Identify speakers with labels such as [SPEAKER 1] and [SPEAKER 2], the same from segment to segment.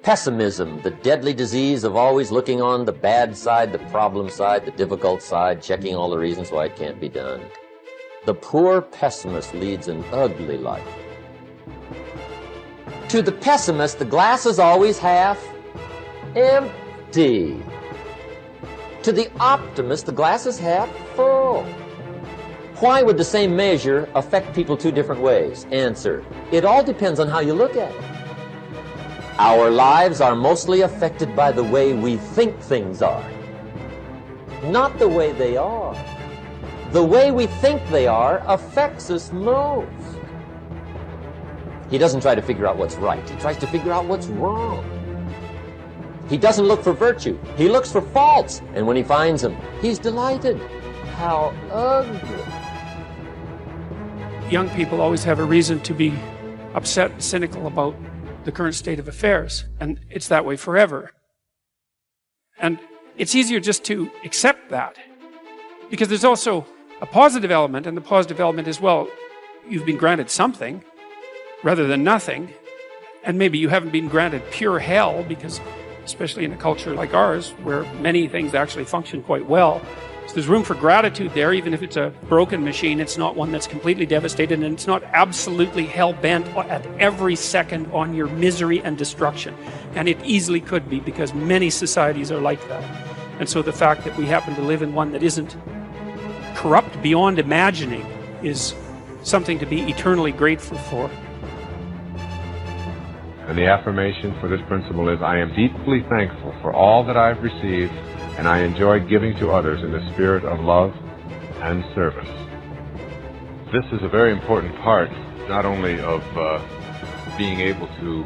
[SPEAKER 1] Pessimism, the deadly disease of always looking on the bad side, the problem side, the difficult side, checking all the reasons why it can't be done. The poor pessimist leads an ugly life. To the pessimist, the glass is always half empty. To the optimist, the glass is half full. Why would the same measure affect people two different ways? Answer: it all depends on how you look at it. Our lives are mostly affected by the way we think things are, not the way they are. The way we think they are affects us most. He doesn't try to figure out what's right. He tries to figure out what's wrong. He doesn't look for virtue. He looks for faults. And when he finds them, he's delighted. How ugly.
[SPEAKER 2] Young people always have a reason to be upset and cynical about the current state of affairs, and it's that way forever. And it's easier just to accept that, because there's also a positive element, and the positive element is, well, you've been granted something rather than nothing, and maybe you haven't been granted pure hell, because especially in a culture like ours where many things actually function quite well, so there's room for gratitude there. Even if it's a broken machine, it's not one that's completely devastated, and it's not absolutely hell-bent at every second on your misery and destruction. And it easily could be, because many societies are like that. And so the fact that we happen to live in one that isn't corrupt beyond imagining is something to be eternally grateful for.
[SPEAKER 3] And the affirmation for this principle is, I am deeply thankful for all that I've received, and I enjoy giving to others in the spirit of love and service. This is a very important part, not only of being able to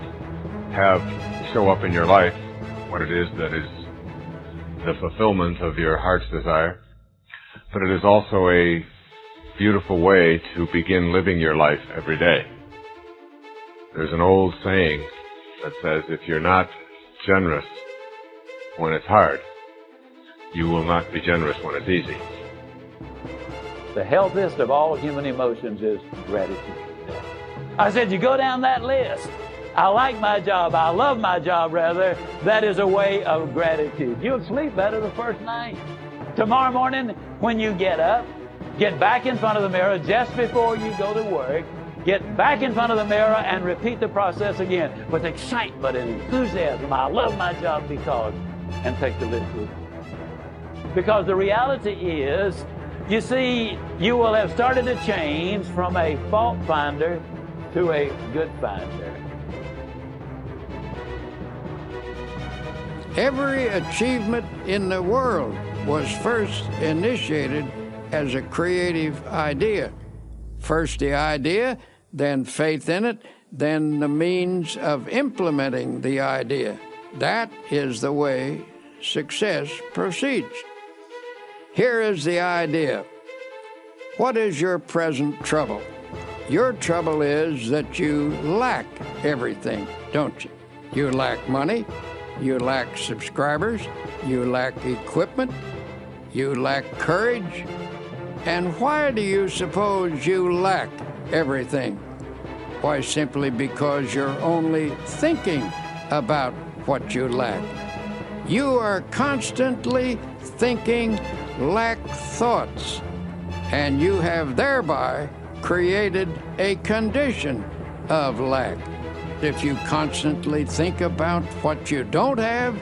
[SPEAKER 3] show up in your life what it is that is the fulfillment of your heart's desire, but it is also a beautiful way to begin living your life every day. There's an old saying that says, if you're not generous when it's hard, you will not be generous when it's easy.
[SPEAKER 4] The healthiest of all human emotions is gratitude. I said, you go down that list. I like my job. I love my job, rather. That is a way of gratitude. You'll sleep better the first night. Tomorrow morning, when you get up, get back in front of the mirror just before you go to work. Get back in front of the mirror and repeat the process again with excitement and enthusiasm. I love my job because, and take the list with you. Because the reality is, you see, you will have started to change from a fault finder to a good finder.
[SPEAKER 5] Every achievement in the world was first initiated as a creative idea. First the idea, then faith in it, then the means of implementing the idea. That is the way success proceeds. Here is the idea. What is your present trouble? Your trouble is that you lack everything, don't you? You lack money, you lack subscribers, you lack equipment, you lack courage. And why do you suppose you lack everything? Why, simply because you're only thinking about what you lack. You are constantly thinking lack thoughts, and you have thereby created a condition of lack. If you constantly think about what you don't have,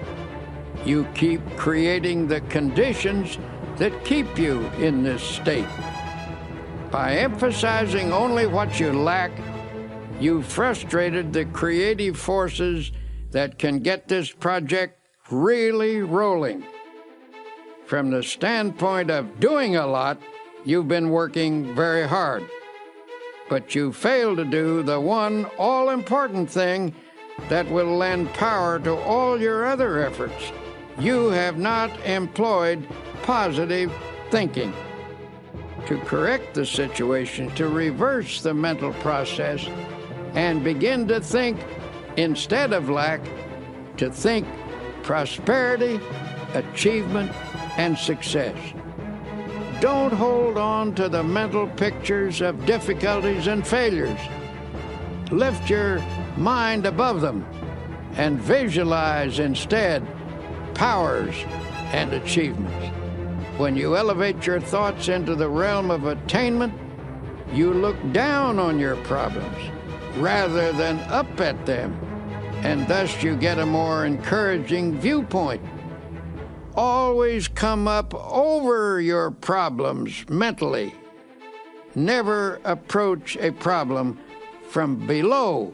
[SPEAKER 5] you keep creating the conditions that keep you in this state. By emphasizing only what you lack, you frustrated the creative forces that can get this project really rolling. From the standpoint of doing a lot, you've been working very hard. But you failed to do the one all-important thing that will lend power to all your other efforts. You have not employed positive thinking. To correct the situation, to reverse the mental process, and begin to think, instead of lack, to think prosperity, achievement, and success. Don't hold on to the mental pictures of difficulties and failures. Lift your mind above them and visualize instead powers and achievements. When you elevate your thoughts into the realm of attainment, you look down on your problems rather than up at them, and thus you get a more encouraging viewpoint. Always come up over your problems mentally. Never approach a problem from below